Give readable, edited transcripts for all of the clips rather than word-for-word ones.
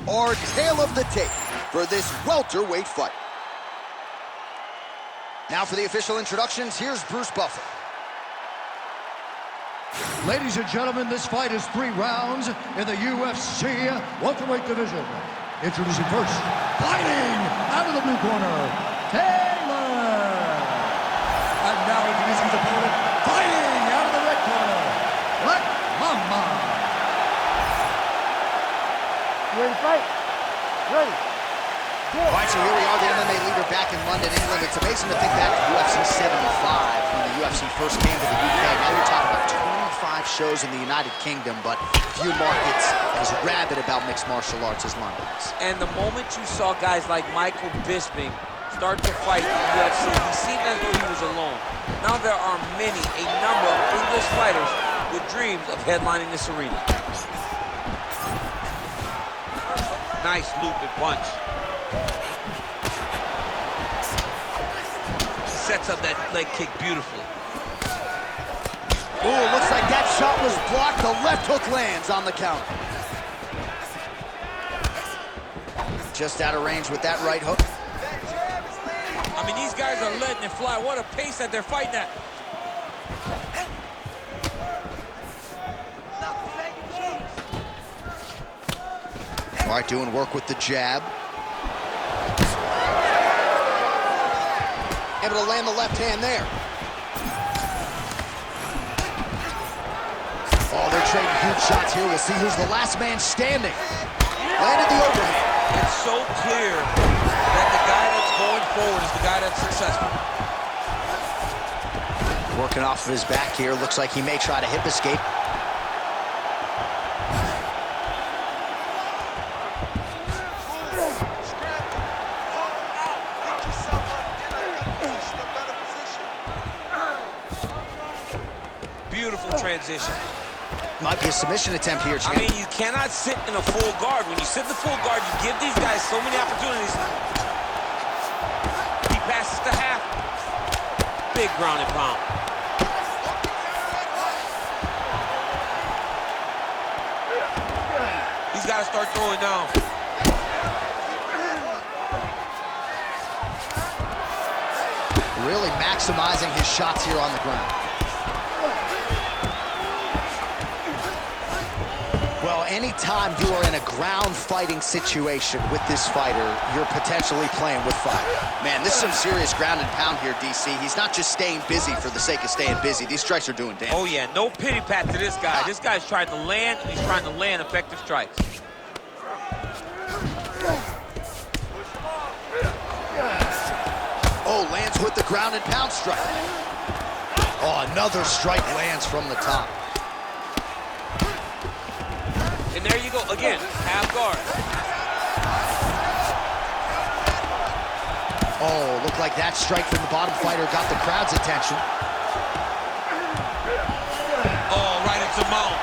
Our tale of the tape for this welterweight fight. Now for the official introductions, here's Bruce Buffer. Ladies and gentlemen, this fight is 3 rounds in the UFC welterweight division. Introducing first, fighting out of the blue corner, Taylor. And now introducing his opponent, fighting out of the red corner, Black Mama. You ready to fight? Ready. All right, so here we are, the MMA leader back in London, England. It's amazing to think back to UFC 75 when the UFC first came to the UK. Now you're talking about 25 shows in the United Kingdom, but few markets as rabid about mixed martial arts as London is. And the moment you saw guys like Michael Bisping start to fight in the UFC, he seemed as though he was alone. Now there are a number of English fighters with dreams of headlining this arena. Nice loop and punch. Sets up that leg kick beautifully. Ooh, looks like that shot was blocked. The left hook lands on the counter. Just out of range with that right hook. I mean, these guys are letting it fly. What a pace that they're fighting at. All right, doing work with the jab. Able to land the left hand there. Oh, they're trading huge shots here. We'll see who's the last man standing. Landed the overhand. It's so clear that the guy that's going forward is the guy that's successful. Working off of his back here. Looks like he may try to hip escape. Beautiful transition. Might be a submission attempt here, champ. I mean, you cannot sit in a full guard. When you sit in the full guard, you give these guys so many opportunities. He passes to half. Big ground and pound. He's got to start throwing down. Really maximizing his shots here on the ground. Well, anytime you are in a ground fighting situation with this fighter, you're potentially playing with fire. Man, this is some serious ground and pound here, DC. He's not just staying busy for the sake of staying busy. These strikes are doing damage. Oh, yeah, no pity pat to this guy. This guy's trying to land, and he's trying to land effective strikes. Oh, lands with the ground and pound strike. Oh, another strike lands from the top. And there you go, again, half guard. Oh, looked like that strike from the bottom fighter got the crowd's attention. Oh, right into mount.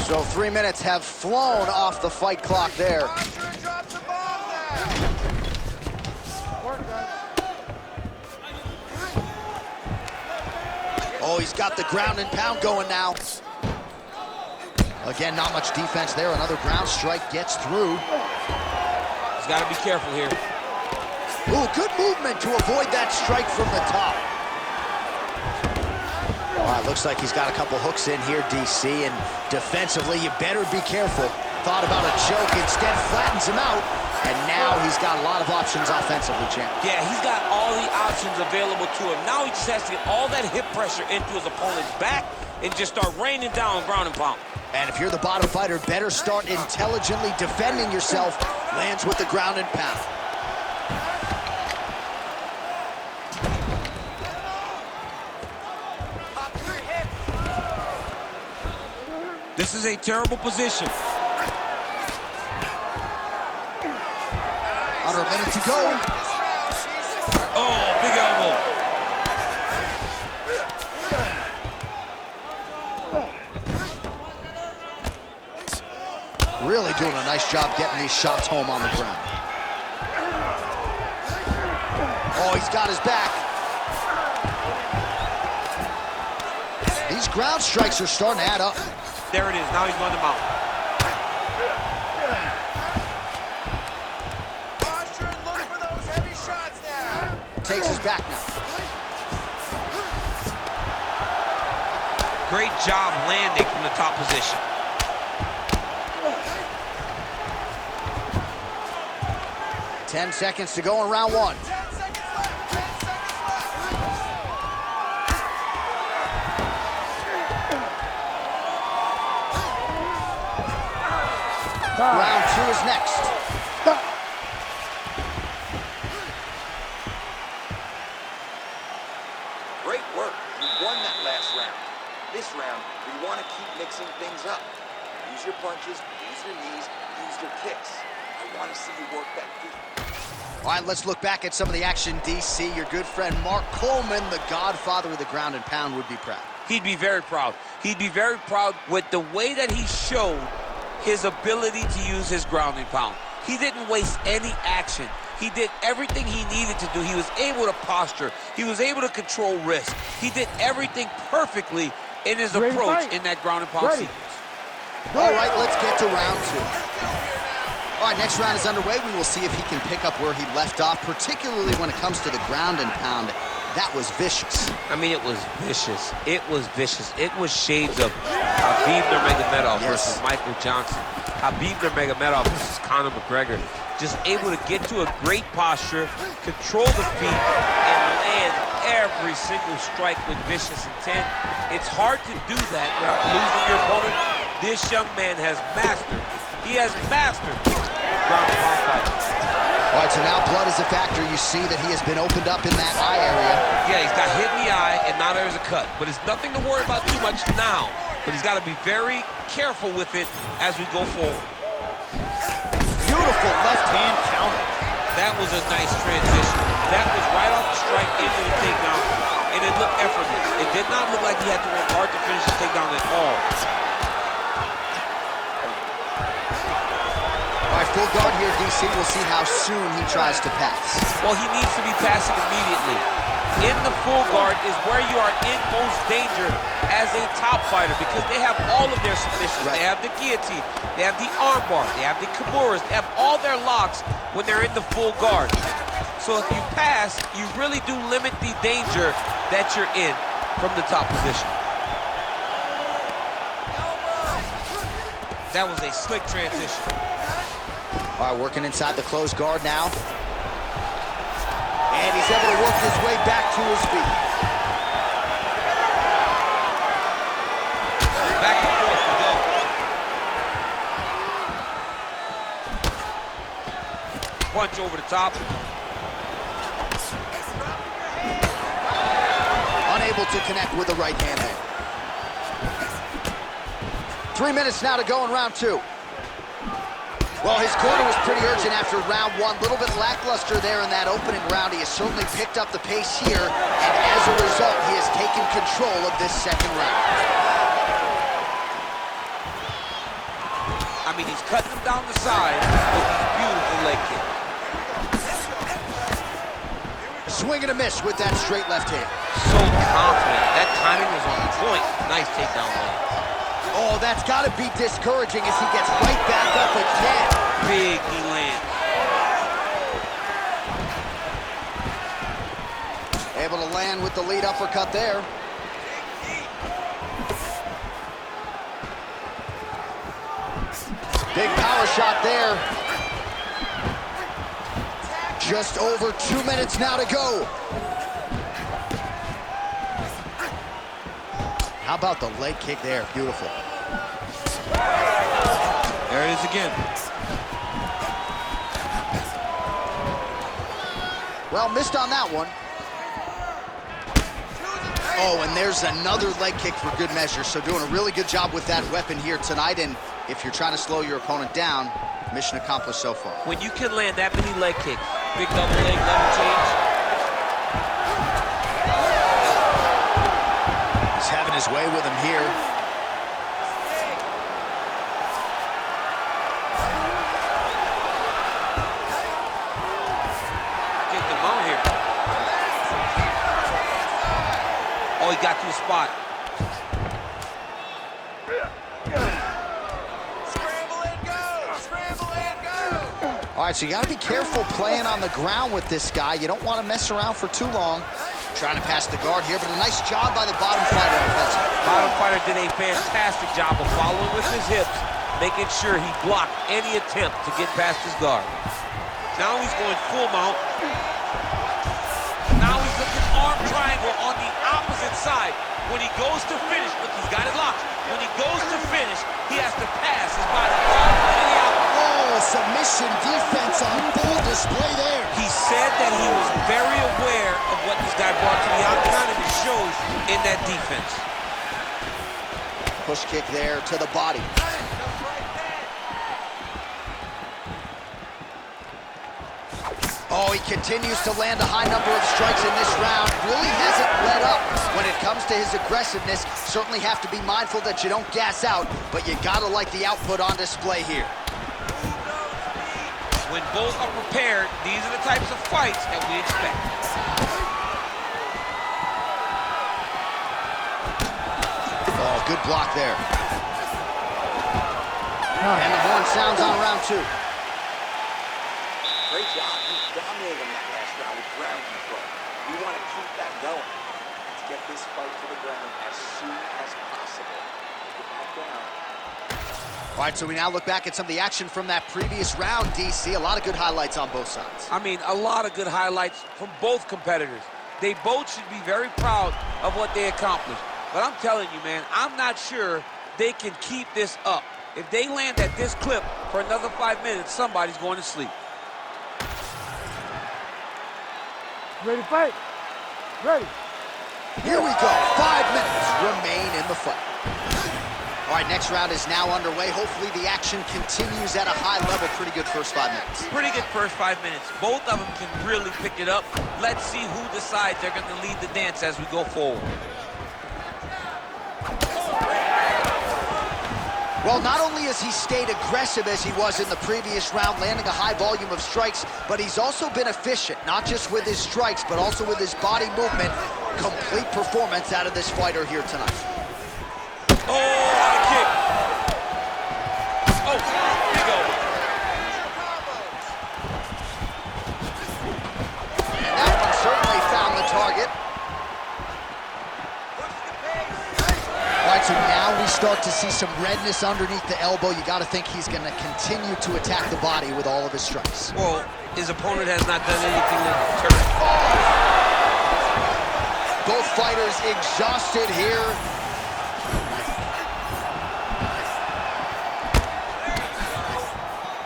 So 3 minutes have flown off the fight clock there. Oh, he's got the ground and pound going now. Again, not much defense there. Another ground strike gets through. He's got to be careful here. Ooh, good movement to avoid that strike from the top. All right, looks like he's got a couple hooks in here, DC, and defensively, you better be careful. Thought about a choke, instead flattens him out, and now he's got a lot of options offensively, champ. Yeah, he's got all the options available to him. Now he just has to get all that hip pressure into his opponent's back and just start raining down ground and pound. And if you're the bottom fighter, better start intelligently defending yourself. Lands with the ground and pound. This is a terrible position. Under a minute to go. Oh, big elbow. Really doing a nice job getting these shots home on the ground. Oh, he's got his back. These ground strikes are starting to add up. there it is. Now he's going to mount. Posture and look for those heavy shots now. Takes his back now. Great job landing from the top position. Ten seconds to go in round one. 10 seconds left. 10 seconds left. Round two is next. Great work. You won that last round. This round, we want to keep mixing things up. Use your punches, use your knees, use your kicks. I want to see you work that feet. All right, let's look back at some of the action, DC. Your good friend Mark Coleman, the godfather of the ground and pound, would be proud. He'd be very proud. He'd be very proud with the way that he showed his ability to use his ground and pound. He didn't waste any action. He did everything he needed to do. He was able to posture. He was able to control risk. He did everything perfectly in his approach in that ground and pound sequence. All right, let's get to round two. All right, next round is underway. We will see if he can pick up where he left off, particularly when it comes to the ground and pound. That was vicious. I mean, it was vicious. It was vicious. It was shades of Khabib Nurmagomedov versus Michael Johnson. Khabib Nurmagomedov versus Conor McGregor. Just able to get to a great posture, control the feet, and land every single strike with vicious intent. It's hard to do that without losing your opponent. This young man has mastered. He has mastered ground and pound fighting. All right, so now blood is a factor. You see that he has been opened up in that eye area. Yeah, he's got hit in the eye, and now there's a cut. But it's nothing to worry about too much now. But he's got to be very careful with it as we go forward. Beautiful left hand counter. That was a nice transition. That was right off the strike into the takedown, and it looked effortless. It did not look like he had to work hard to finish the takedown at all. All right, full guard here, DC. We'll see how soon he tries to pass. Well, he needs to be passing immediately. In the full guard is where you are in most danger as a top fighter because they have all of their submissions. Right. They have the guillotine, they have the armbar, they have the kimuras, they have all their locks when they're in the full guard. So if you pass, you really do limit the danger that you're in from the top position. That was a slick transition. All right, working inside the closed guard now. And he's able to work his way back to his feet. Back and forth we go. Punch over the top. Unable to connect with the right hand there. 3 minutes now to go in round two. Well, his corner was pretty urgent after round one. A little bit lackluster there in that opening round. He has certainly picked up the pace here, and as a result, he has taken control of this second round. I mean, he's cutting them down the side with these beautiful leg kicks. Swing and a miss with that straight left hand. So confident. That timing was on point. Nice takedown leg. Oh, that's got to be discouraging as he gets right back up again. Big knee land. Able to land with the lead uppercut there. Big power shot there. Just over 2 minutes now to go. How about the leg kick there? Beautiful. There it is again. Well, missed on that one. Oh, and there's another leg kick for good measure. So doing a really good job with that weapon here tonight. And if you're trying to slow your opponent down, mission accomplished so far. When you can land that many leg kicks, big double leg, level change. He's having his way with him here. Take the mount here. Oh, he got to a spot. All right, so you got to be careful playing on the ground with this guy. You don't want to mess around for too long. Trying to pass the guard here, but a nice job by the bottom fighter. Bottom fighter did a fantastic job of following with his hips, making sure he blocked any attempt to get past his guard. Now he's going full mount. Now he's looking arm triangle on the opposite side. When he goes to finish, look, he's got it locked. When he goes to finish, he has to pass his body all the way out. Oh, submission defense on full display there. He said that he was very aware of what this guy brought to the octagon, and it shows in that defense. Push kick there to the body. Oh, he continues to land a high number of strikes in this round. Really hasn't let up when it comes to his aggressiveness. Certainly have to be mindful that you don't gas out, but you gotta like the output on display here. When both are prepared, these are the types of fights that we expect. Oh, good block there. And the horn sounds on round 2. Great job. He's dominating that last round with ground control. We want to keep that going. Let's get this fight to the ground as soon as possible. Get back down. All right, so we now look back at some of the action from that previous round, DC. A lot of good highlights on both sides. I mean, a lot of good highlights from both competitors. They both should be very proud of what they accomplished. But I'm telling you, man, I'm not sure they can keep this up. If they land at this clip for another 5 minutes, somebody's going to sleep. Ready to fight? Ready. Here we go. 5 minutes remain in the fight. All right, next round is now underway. Hopefully the action continues at a high level. Pretty good first 5 minutes. Pretty good first 5 minutes. Both of them can really pick it up. Let's see who decides they're going to lead the dance as we go forward. Well, not only has he stayed aggressive as he was in the previous round, landing a high volume of strikes, but he's also been efficient, not just with his strikes, but also with his body movement. Complete performance out of this fighter here tonight. Oh, high kick. Oh, big elbow. And that one certainly found the target. All right, so now we start to see some redness underneath the elbow. You got to think he's going to continue to attack the body with all of his strikes. Well, his opponent has not done anything to deter it. Both fighters exhausted here.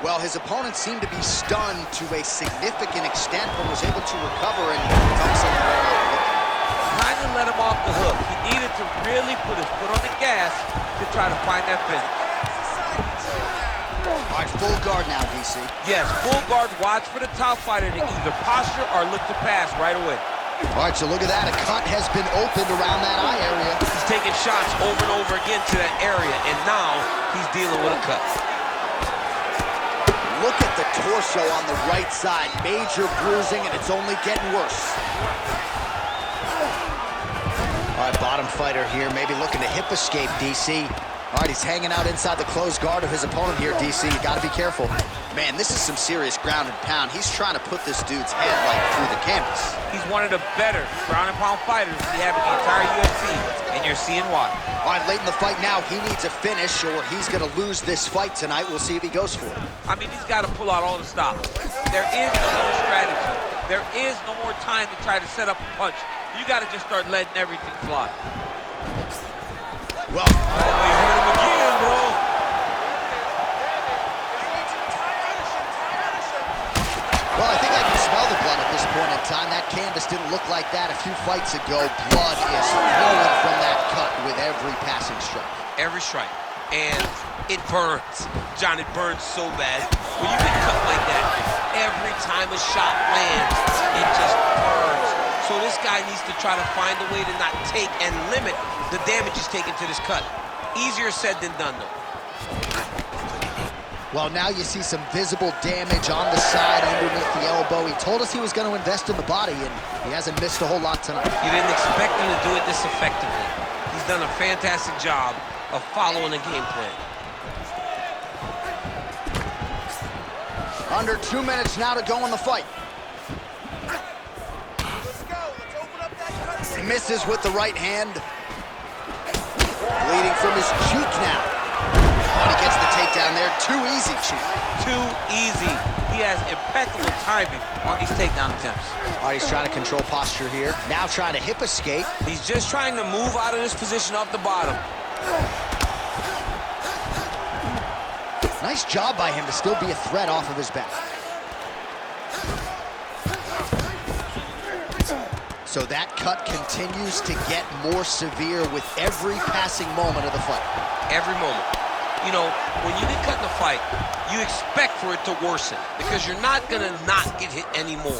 Well, his opponent seemed to be stunned to a significant extent, but was able to recover and come somewhere. Kind of let him off the hook. He needed to really put his foot on the gas to try to find that finish. All right, full guard now, DC. Yes, full guard. Watch for the top fighter to either posture or look to pass right away. All right, so look at that. A cut has been opened around that eye area. He's taking shots over and over again to that area, and now he's dealing with a cut. Look at the torso on the right side. Major bruising, and it's only getting worse. All right, bottom fighter here, maybe looking to hip escape, DC. All right, he's hanging out inside the closed guard of his opponent here, DC. You got to be careful. Man, this is some serious ground and pound. He's trying to put this dude's head, like, through the canvas. He's one of the better ground and pound fighters we have in the entire UFC, and you're seeing why. All right, late in the fight now, he needs a finish, or he's going to lose this fight tonight. We'll see if he goes for it. I mean, he's got to pull out all the stops. There is no more strategy. There is no more time to try to set up a punch. You got to just start letting everything fly. Well, oh, he hurt him again, bro. Well, I think I can smell the blood at this point in time. That canvas didn't look like that a few fights ago. Blood is flowing from that cut with every passing strike. Every strike. And it burns. John, it burns so bad. When you get cut like that, every time a shot lands, it just burns. So this guy needs to try to find a way to not take and limit the damage he's taken to this cut. Easier said than done, though. Well, now you see some visible damage on the side underneath the elbow. He told us he was going to invest in the body, and he hasn't missed a whole lot tonight. You didn't expect him to do it this effectively. He's done a fantastic job of following the game plan. Under 2 minutes now to go in the fight. Let's go. Let's open up that cutting. Misses with the right hand. Bleeding from his cheek now. Oh, he gets the takedown there. Too easy, Chief. Too easy. He has impeccable timing on these takedown attempts. All right, he's trying to control posture here. Now trying to hip escape. He's just trying to move out of this position off the bottom. Nice job by him to still be a threat off of his back. So that cut continues to get more severe with every passing moment of the fight. Every moment. You know, when you get cut in a fight, you expect for it to worsen because you're not going to not get hit anymore.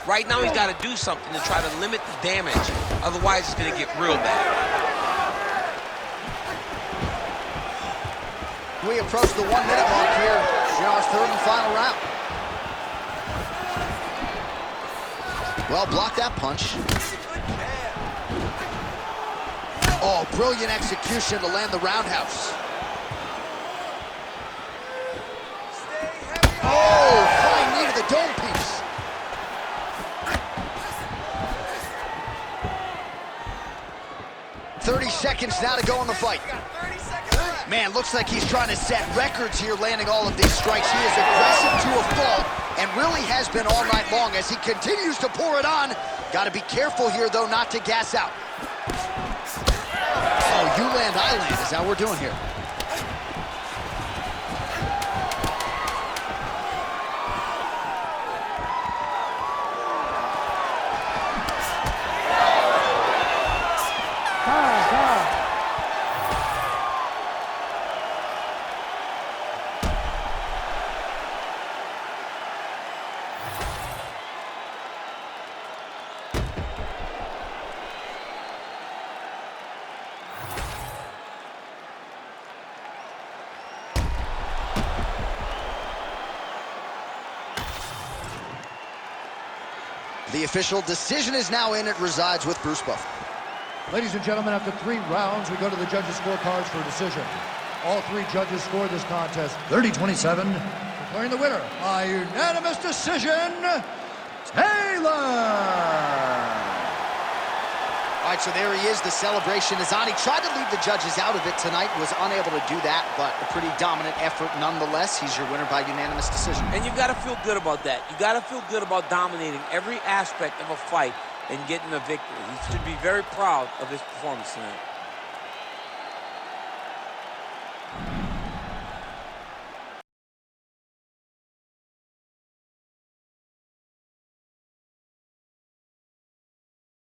Right now, he's got to do something to try to limit the damage. Otherwise, it's going to get real bad. We approach the 1 minute mark here in our third and final round. Well, block that punch. Oh, brilliant execution to land the roundhouse. Oh, flying knee to the dome piece. "30 seconds now to go in the fight. Man, looks like he's trying to set records here, landing all of these strikes. He is aggressive to a fault and really has been all night long as he continues to pour it on. Got to be careful here, though, not to gas out. Oh, you land, I land is how we're doing here. Time. The official decision is now in. It resides with Bruce Buffer. Ladies and gentlemen, after 3 rounds, we go to the judges' scorecards for a decision. All 3 judges scored this contest 30-27, declaring the winner by unanimous decision, Taylor! All right, so there he is. The celebration is on. He tried to leave the judges out of it tonight, was unable to do that, but a pretty dominant effort nonetheless. He's your winner by unanimous decision. And you've got to feel good about that. You got to feel good about dominating every aspect of a fight and getting a victory. He should be very proud of his performance tonight.